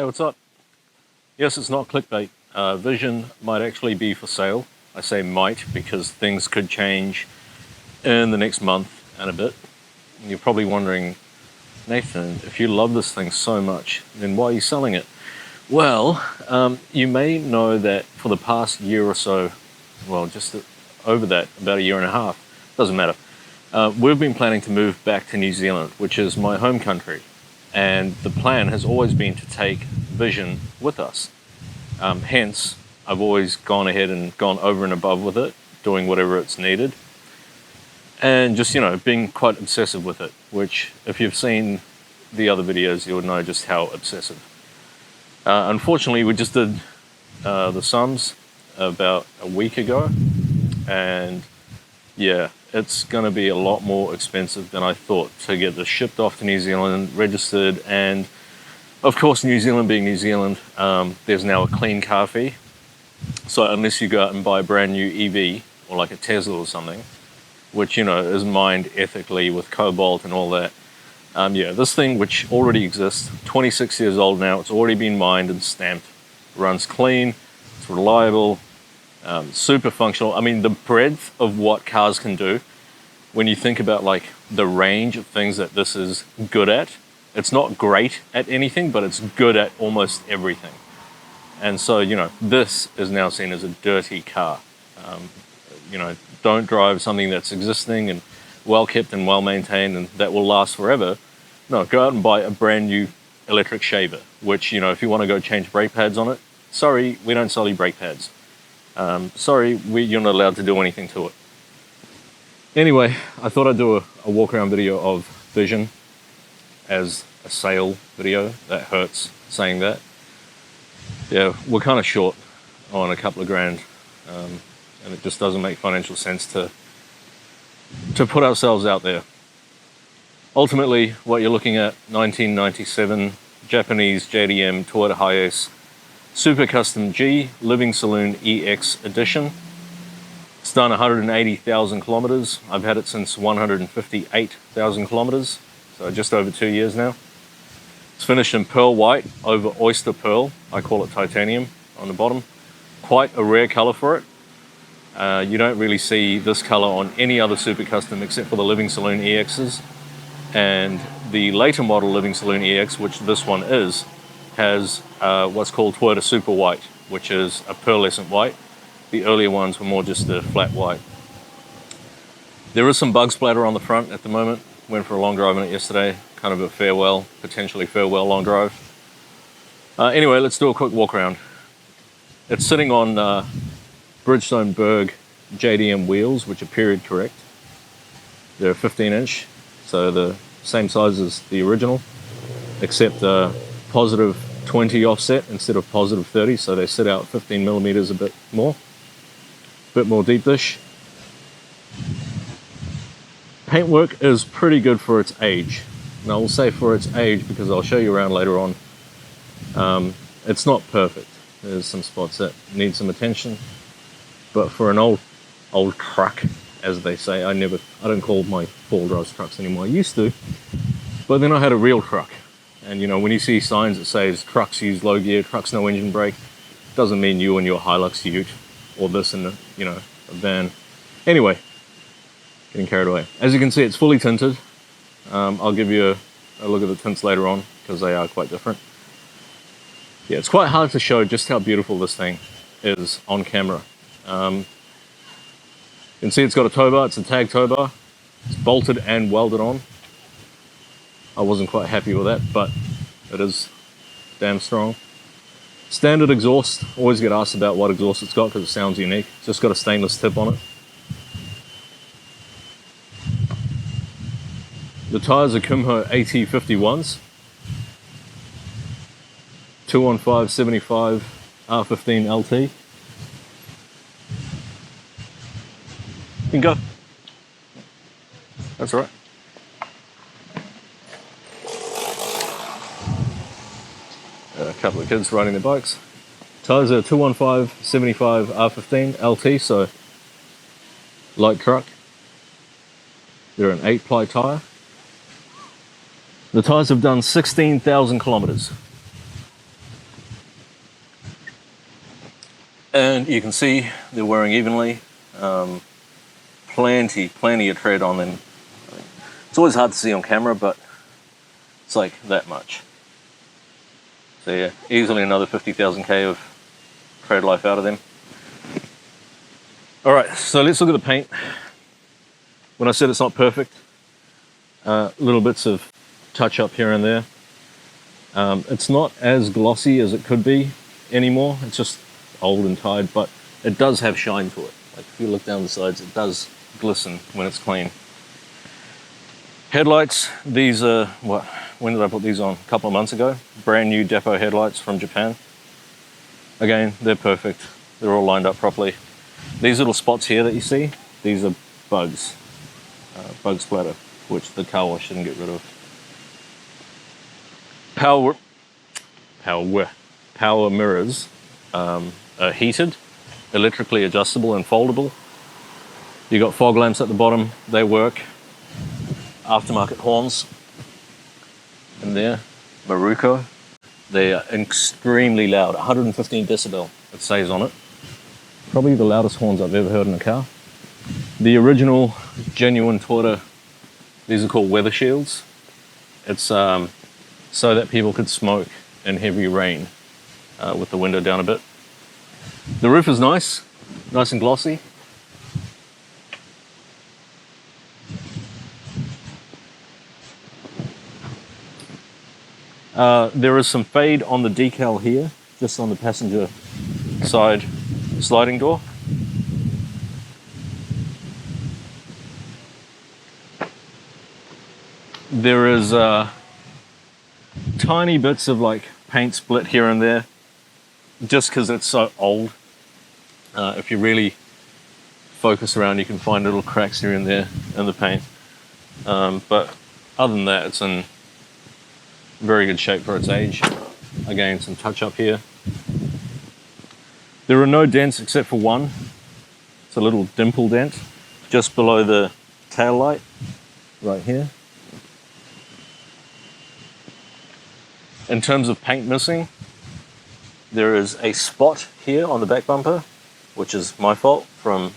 Hey, what's up? Yes, it's not clickbait. Vision might actually be for sale. I say might because things could change in the next month and a bit. You're probably wondering, Nathan, if you love this thing so much, then why are you selling it? Well, you may know that for the past year or so, well, just over that, about a year and a half, doesn't matter. We've been planning to move back to New Zealand, which is my home country. And the plan has always been to take Vision with us. Hence, I've always gone ahead and gone over and above with it, doing whatever it's needed. And just, being quite obsessive with it, which if you've seen the other videos, you'll know just how obsessive. Unfortunately, we just did the sums about a week ago, and yeah, it's going to be a lot more expensive than I thought to get this shipped off to New Zealand, registered, and of course, New Zealand being New Zealand, there's now a clean car fee. So unless you go out and buy a brand new EV or like a Tesla or something, which is mined ethically with cobalt and all that, this thing which already exists, 26 years old now, it's already been mined and stamped, runs clean, it's reliable. Super functional. I mean, the breadth of what cars can do, when you think about like the range of things that this is good at, it's not great at anything, but it's good at almost everything. And so, this is now seen as a dirty car. Don't drive something that's existing and well kept and well maintained and that will last forever. No, go out and buy a brand new electric shaver, which, if you want to go change brake pads on it, sorry, we don't sell you brake pads. Sorry, you're not allowed to do anything to it. Anyway, I thought I'd do a walk around video of Vision as a sale video. That hurts saying that. Yeah, we're kind of short on a couple of grand, and it just doesn't make financial sense to put ourselves out there. Ultimately, what you're looking at, 1997 Japanese JDM Toyota Hiace Super Custom G Living Saloon EX Edition. It's done 180,000 kilometers. I've had it since 158,000 kilometers, so just over 2 years now. It's finished in pearl white over oyster pearl. I call it titanium on the bottom. Quite a rare color for it. You don't really see this color on any other Super Custom except for the Living Saloon EXs. And the later model Living Saloon EX, which this one is, has what's called Toyota Super White, which is a pearlescent white. The earlier ones were more just a flat white. There is some bug splatter on the front at the moment. Went for a long drive on it yesterday, kind of a farewell, potentially farewell long drive. Anyway, let's do a quick walk around. It's sitting on Bridgestone Berg JDM wheels, which are period correct. They're 15-inch, so the same size as the original, except positive 20 offset instead of positive 30, so they sit out 15 millimeters a bit more deep dish. Paintwork is pretty good for its age, and I will say for its age because I'll show you around later on. It's not perfect. There's some spots that need some attention, but for an old truck, as they say, I don't call my four-wheel drive trucks anymore. I used to, but then I had a real truck. And when you see signs that says trucks use low gear, trucks no engine brake, doesn't mean you and your Hilux Ute or this in a van. Anyway, getting carried away. As you can see, it's fully tinted. I'll give you a look at the tints later on because they are quite different. Yeah, it's quite hard to show just how beautiful this thing is on camera. You can see it's got a tow bar, it's a tag tow bar. It's bolted and welded on. I wasn't quite happy with that, but it is damn strong. Standard exhaust, always get asked about what exhaust it's got because it sounds unique. It's just got a stainless tip on it. The tyres are Kumho AT51s. 215/75 R15 LT. You can go. That's all right. A couple of kids riding their bikes. Tyres are 215/75 R15 LT, so light truck. They're an 8-ply tyre. The tyres have done 16,000 kilometers. And you can see they're wearing evenly. Plenty of tread on them. It's always hard to see on camera, but it's like that much. So yeah, easily another 50,000 K of tread life out of them. All right, so let's look at the paint. When I said it's not perfect, little bits of touch up here and there. It's not as glossy as it could be anymore. It's just old and tired, but it does have shine to it. Like if you look down the sides, it does glisten when it's clean. Headlights, these are, when did I put these on? A couple of months ago. Brand new depot headlights from Japan. Again, they're perfect. They're all lined up properly. These little spots here that you see, these are bugs. Bug splatter, which the car wash didn't get rid of. Power mirrors are heated, electrically adjustable and foldable. You got fog lamps at the bottom, they work. Aftermarket horns in there, Maruko. They are extremely loud, 115 decibel it says on it. Probably the loudest horns I've ever heard in a car. The original genuine Toyota, these are called weather shields. It's so that people could smoke in heavy rain with the window down a bit. The roof is nice and glossy. There is some fade on the decal here, just on the passenger side sliding door. There is tiny bits of like paint split here and there, just because it's so old. If you really focus around, you can find little cracks here and there in the paint. But other than that, it's in very good shape for its age. Again, some touch up here. There are no dents except for one. It's a little dimple dent just below the tail light, right here. In terms of paint missing, there is a spot here on the back bumper, which is my fault from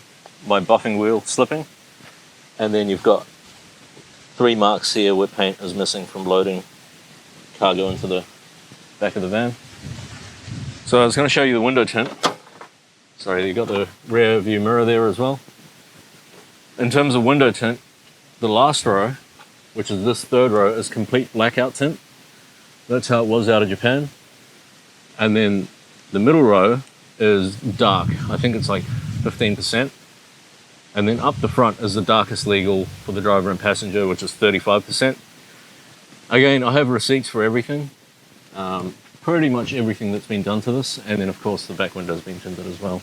my buffing wheel slipping. And then you've got 3 marks here where paint is missing from loading cargo into the back of the van. So I was going to show you the window tint. Sorry, you got the rear view mirror there as well. In terms of window tint, the last row, which is this third row, is complete blackout tint. That's how it was out of Japan. And then the middle row is dark. I think it's like 15%. And then up the front is the darkest legal for the driver and passenger, which is 35%. Again, I have receipts for everything. Pretty much everything that's been done to this. And then of course the back window's been tinted as well.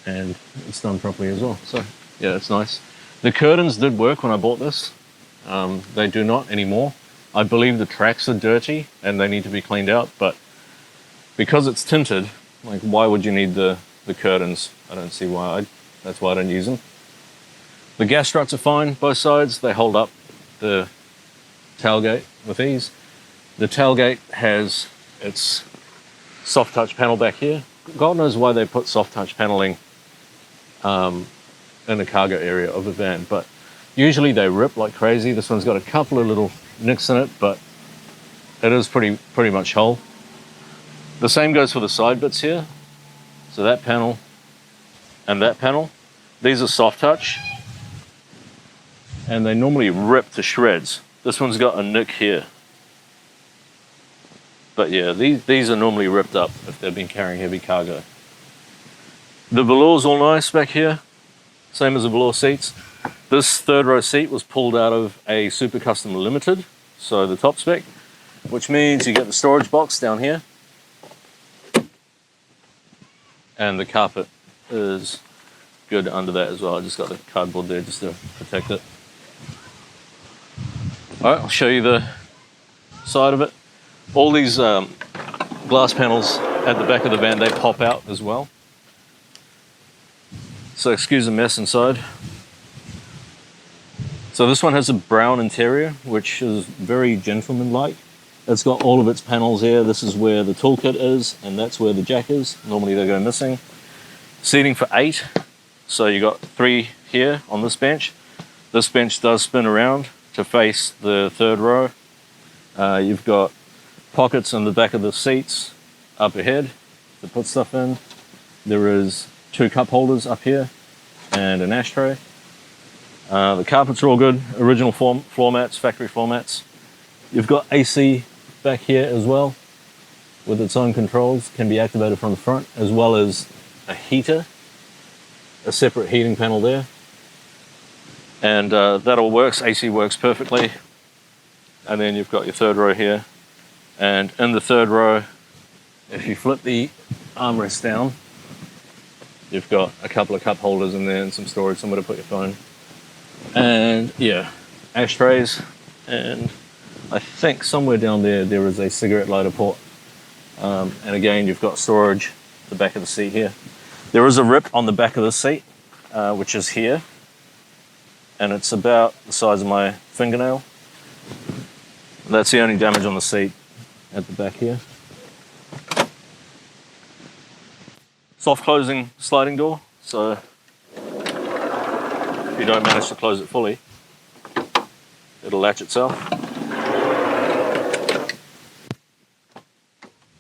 And it's done properly as well. So yeah, it's nice. The curtains did work when I bought this. They do not anymore. I believe the tracks are dirty and they need to be cleaned out, but because it's tinted, like why would you need the curtains? I don't see why. That's why I don't use them. The gas struts are fine, both sides. They hold up the tailgate with ease. The tailgate has its soft touch panel back here. God knows why they put soft touch paneling in the cargo area of a van, but usually they rip like crazy. This one's got a couple of little nicks in it, but it is pretty much whole. The same goes for the side bits here. So that panel and that panel, these are soft touch and they normally rip to shreds. This one's got a nick here. But yeah, these are normally ripped up if they've been carrying heavy cargo. The velour's all nice back here, same as the velour seats. This third row seat was pulled out of a Super Custom Limited, so the top spec, which means you get the storage box down here. And the carpet is good under that as well. I just got the cardboard there just to protect it. All right, I'll show you the side of it. All these glass panels at the back of the van, they pop out as well. So excuse the mess inside. So this one has a brown interior, which is very gentleman-like. It's got all of its panels here. This is where the toolkit is, and that's where the jack is. Normally they go missing. Seating for 8. So you got 3 here on this bench. This bench does spin around to face the 3rd row. You've got pockets in the back of the seats up ahead to put stuff in. There is 2 cup holders up here and an ashtray. The carpets are all good, original floor mats, factory floor mats. You've got AC back here as well with its own controls, can be activated from the front, as well as a heater, a separate heating panel there. And that all works, AC works perfectly. And then you've got your 3rd row here. And in the 3rd row, if you flip the armrest down, you've got a couple of cup holders in there and some storage, somewhere to put your phone. And yeah, ashtrays, and I think somewhere down there is a cigarette lighter port. And again, you've got storage at the back of the seat here. There is a rip on the back of the seat, which is here, and it's about the size of my fingernail. That's the only damage on the seat at the back here. Soft closing sliding door, so if you don't manage to close it fully, it'll latch itself.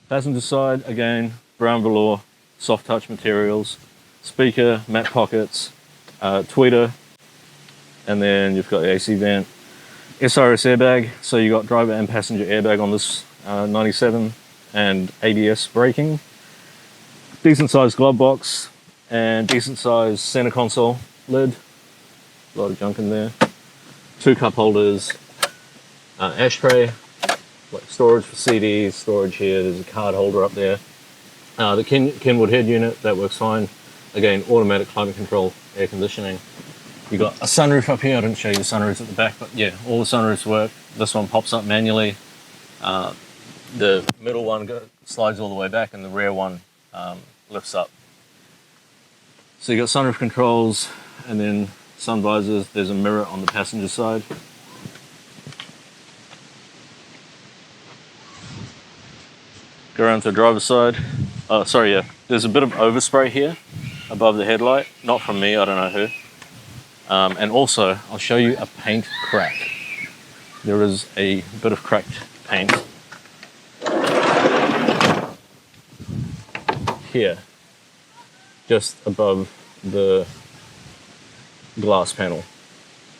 Passenger side, again, brown velour, soft touch materials, speaker, matte pockets, tweeter, and then you've got the AC vent. SRS airbag, so you got driver and passenger airbag on this 97, and ABS braking. Decent sized glove box and decent sized center console lid. A lot of junk in there. 2 cup holders, ashtray, like storage for CDs, storage here. There's a card holder up there. The Kenwood head unit, that works fine. Again, automatic climate control, air conditioning. You got a sunroof up here. I didn't show you the sunroofs at the back, but yeah, all the sunroofs work. This one pops up manually. The middle one slides all the way back, and the rear one lifts up. So you got sunroof controls, and then sun visors. There's a mirror on the passenger side. Go around to the driver's side. Oh, sorry, yeah. There's a bit of overspray here above the headlight. Not from me, I don't know who. And also, I'll show you a paint crack. There is a bit of cracked paint here, just above the glass panel.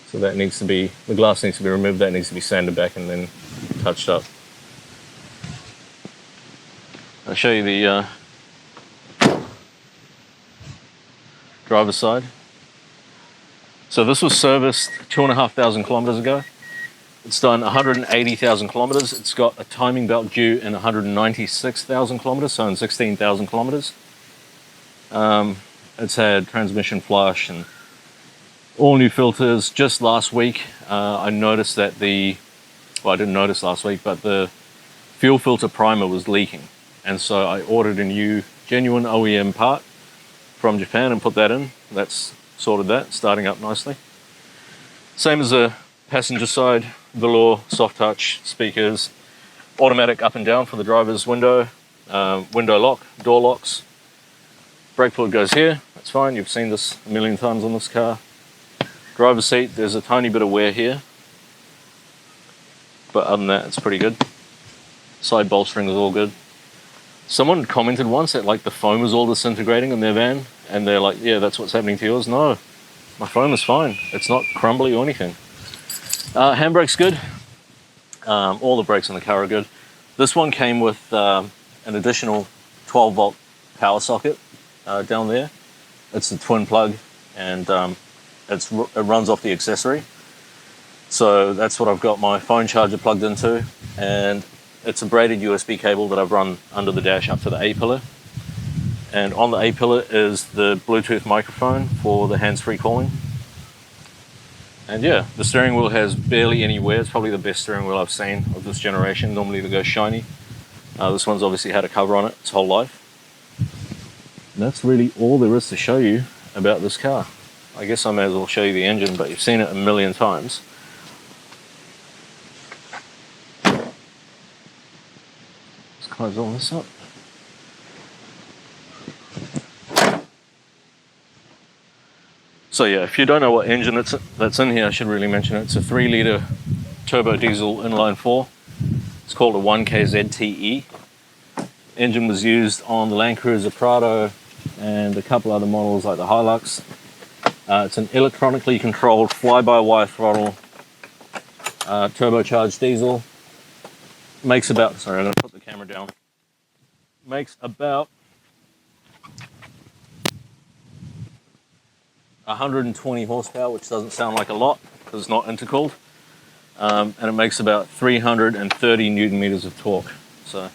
So that needs to be, the glass needs to be removed, that needs to be sanded back and then touched up. I'll show you the driver's side. So this was serviced 2,500 kilometers ago. It's done 180,000 kilometers. It's got a timing belt due in 196,000 kilometers, so in 16,000 kilometers. It's had transmission flush and all new filters. Just last week, I noticed that well, I didn't notice last week, but the fuel filter primer was leaking. And so I ordered a new genuine OEM part from Japan and put that in. That's sorted that, starting up nicely. Same as the passenger side, velour, soft touch, speakers, automatic up and down for the driver's window, window lock, door locks. Brake fluid goes here, that's fine, you've seen this a million times on this car. Driver's seat, there's a tiny bit of wear here, but other than that, it's pretty good. Side bolstering is all good. Someone commented once that like the foam is all disintegrating in their van, and they're like, yeah, that's what's happening to yours. No, my foam is fine. It's not crumbly or anything. Handbrake's good. All the brakes in the car are good. This one came with an additional 12 volt power socket down there. It's a twin plug, and it runs off the accessory. So that's what I've got my phone charger plugged into, and it's a braided USB cable that I've run under the dash up to the A-pillar. And on the A-pillar is the Bluetooth microphone for the hands-free calling. And yeah, the steering wheel has barely any wear. It's probably the best steering wheel I've seen of this generation. Normally they go shiny. This one's obviously had a cover on it its whole life. And that's really all there is to show you about this car. I guess I may as well show you the engine, but you've seen it a million times. close all this up. So yeah, if you don't know what engine that's in here, I should really mention it. It's a 3-litre turbo diesel inline 4. It's called a 1KZTE. Engine was used on the Land Cruiser Prado and a couple other models like the Hilux. It's an electronically controlled fly-by-wire throttle, turbocharged diesel. Makes about, sorry, I'm going to put the camera down. Makes about 120 horsepower, which doesn't sound like a lot because it's not intercooled. And it makes about 330 newton meters of torque. So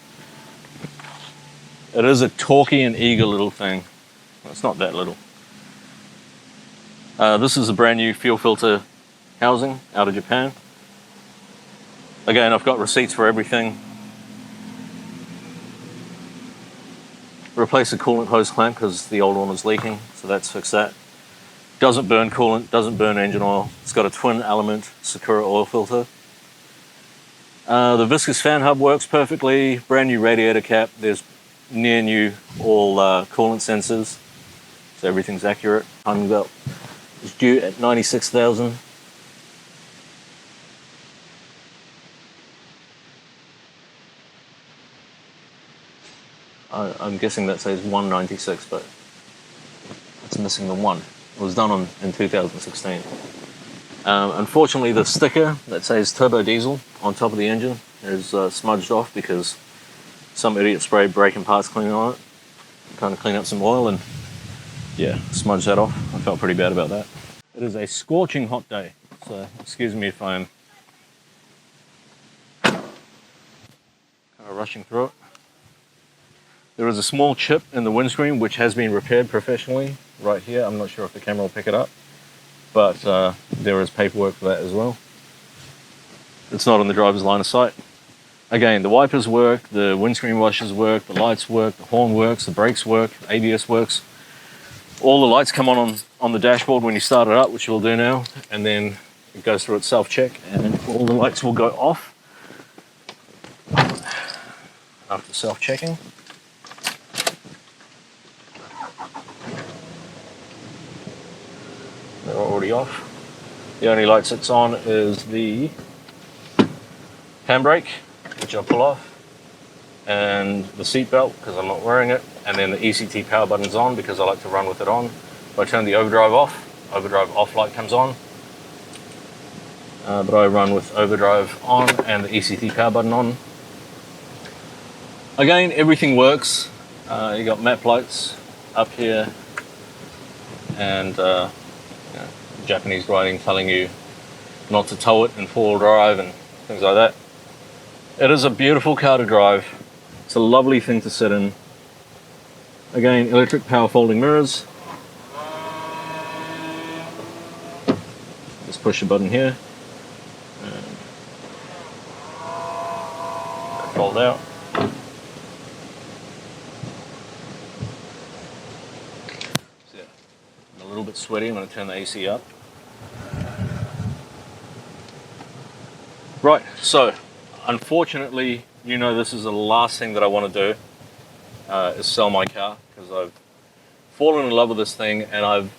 it is a torquey and eager little thing. Well, it's not that little. This is a brand new fuel filter housing out of Japan. Again, I've got receipts for everything. Replace the coolant hose clamp because the old one was leaking, so that's fixed that. Doesn't burn coolant, doesn't burn engine oil. It's got a twin element Sakura oil filter. The viscous fan hub works perfectly. Brand new radiator cap. There's near new all coolant sensors, so everything's accurate. Timing belt is due at 96,000. I'm guessing that says 196, but it's missing the 1. It was done in 2016. Unfortunately, the sticker that says turbo diesel on top of the engine is smudged off because some idiot sprayed braking parts cleaner on it. Trying to clean up some oil and yeah, smudged that off. I felt pretty bad about that. It is a scorching hot day, so excuse me if I'm kind of rushing through it. There is a small chip in the windscreen which has been repaired professionally right here. I'm not sure if the camera will pick it up, but there is paperwork for that as well. It's not on the driver's line of sight. Again, the wipers work, the windscreen washers work, the lights work, the horn works, the brakes work, the ABS works. All the lights come on the dashboard when you start it up, which we'll do now, and then it goes through its self-check and all the lights will go off after self-checking. They're already off. The only lights it's on is the handbrake, which I'll pull off, and the seat belt because I'm not wearing it, and then the ECT power button's on because I like to run with it on. If I turn the overdrive off light comes on, but I run with overdrive on and the ECT power button on. Again, everything works. You got map lights up here and Japanese writing telling you not to tow it in 4-wheel drive and things like that. It is a beautiful car to drive. It's a lovely thing to sit in. Again, electric power folding mirrors. Just push a button here and fold out. So, I'm a little bit sweaty. I'm going to turn the AC up. Right, so unfortunately, this is the last thing that I want to do is sell my car because I've fallen in love with this thing and I've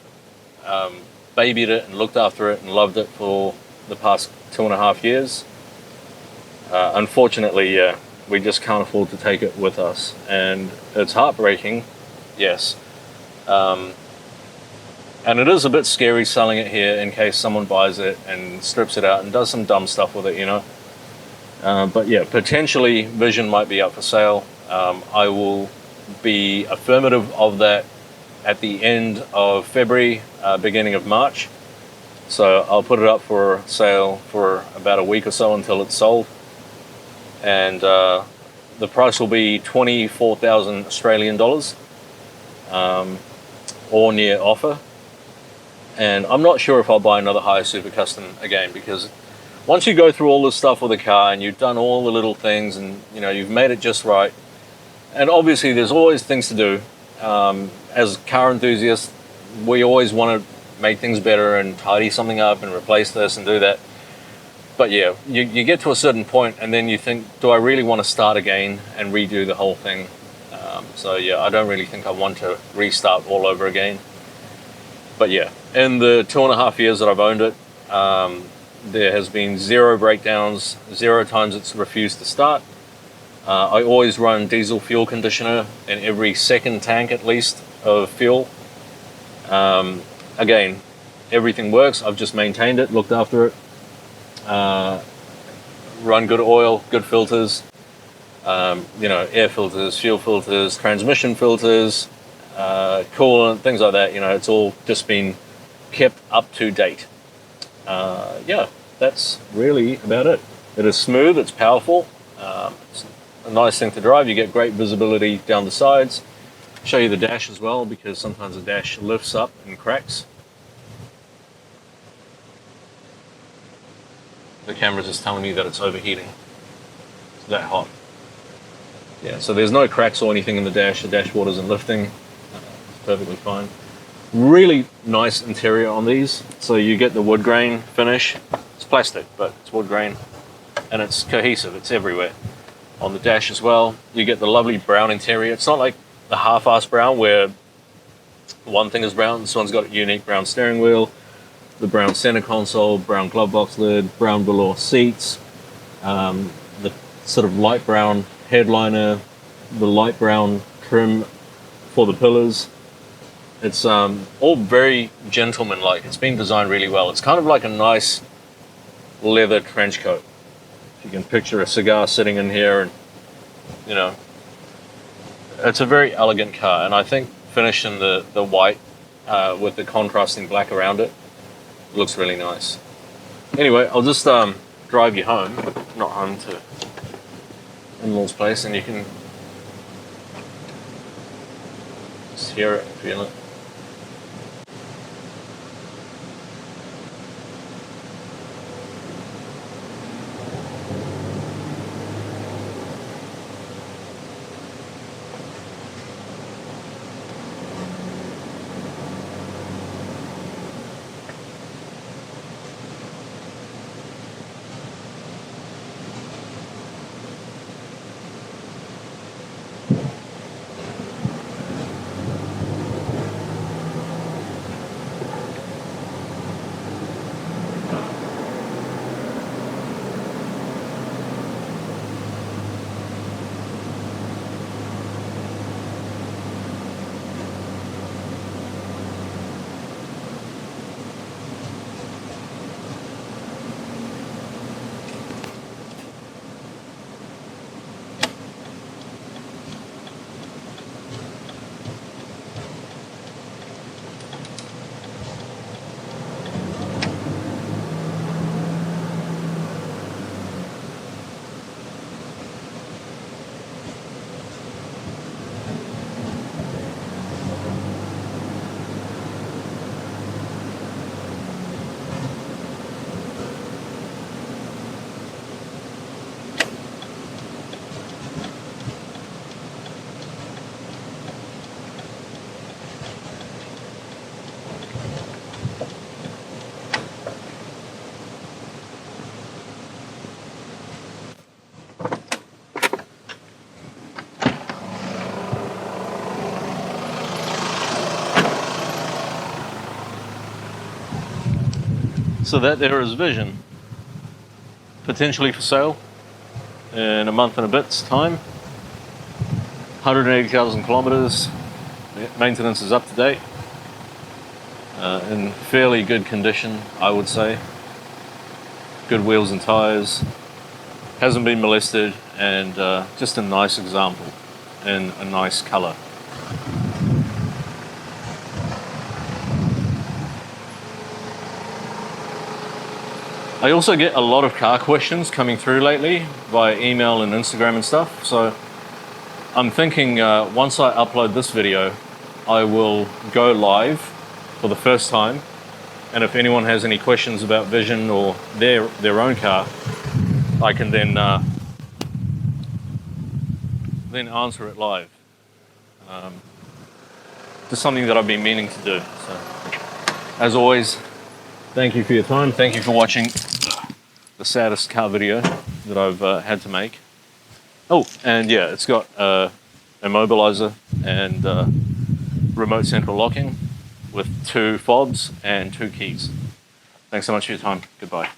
babied it and looked after it and loved it for the past 2.5 years. Unfortunately, we just can't afford to take it with us, and it's heartbreaking, yes. And it is a bit scary selling it here in case someone buys it and strips it out and does some dumb stuff with it, But yeah, potentially Vision might be up for sale. I will be affirmative of that at the end of February, beginning of March. So I'll put it up for sale for about a week or so until it's sold. And the price will be 24,000 Australian dollars or near offer. And I'm not sure if I'll buy another High Super Custom again, because once you go through all this stuff with the car and you've done all the little things and you've made it just right, and obviously there's always things to do. As car enthusiasts, we always want to make things better and tidy something up and replace this and do that. But yeah, you get to a certain point and then you think, do I really want to start again and redo the whole thing? So yeah, I don't really think I want to restart all over again. But yeah, in the 2.5 years that I've owned it, there has been 0 breakdowns, 0 times it's refused to start. I always run diesel fuel conditioner in every second tank at least of fuel. Again, everything works. I've just maintained it, looked after it. Run good oil, good filters, air filters, fuel filters, transmission filters, coolant, things like that. It's all just been kept up to date. Yeah, that's really about it. It is smooth, it's powerful, it's a nice thing to drive. You get great visibility down the sides. Show you the dash as well, because sometimes the dash lifts up and cracks. The camera's just telling me that it's overheating. It's that hot. Yeah, so there's no cracks or anything in the dash. The dashboard isn't lifting. It's perfectly fine. Really nice interior on these. So you get the wood grain finish. It's plastic, but it's wood grain. And it's cohesive. It's everywhere. On the dash as well, you get the lovely brown interior. It's not like the half-assed brown where one thing is brown. This one's got a unique brown steering wheel, the brown center console, brown glove box lid, brown velour seats, the sort of light brown headliner, the light brown trim for the pillars. It's all very gentleman-like. It's been designed really well. It's kind of like a nice leather trench coat. If you can picture a cigar sitting in here, and it's a very elegant car. And I think finished in the white with the contrasting black around it looks really nice. Anyway, I'll just drive you home, not home to in-laws place, and you can just hear it, feel it. So that there is Vision, potentially for sale in a month and a bit's time. 180,000 kilometers, maintenance is up to date, in fairly good condition, I would say. Good wheels and tires, hasn't been molested, and just a nice example in a nice color. I also get a lot of car questions coming through lately via email and Instagram and stuff. So I'm thinking once I upload this video, I will go live for the first time. And if anyone has any questions about Vision or their own car, I can then answer it live. Just something that I've been meaning to do. So, as always, thank you for your time. Thank you for watching. the saddest car video that I've had to make. Oh, and yeah, it's got immobilizer and remote central locking with 2 fobs and 2 keys. Thanks so much for your time. Goodbye.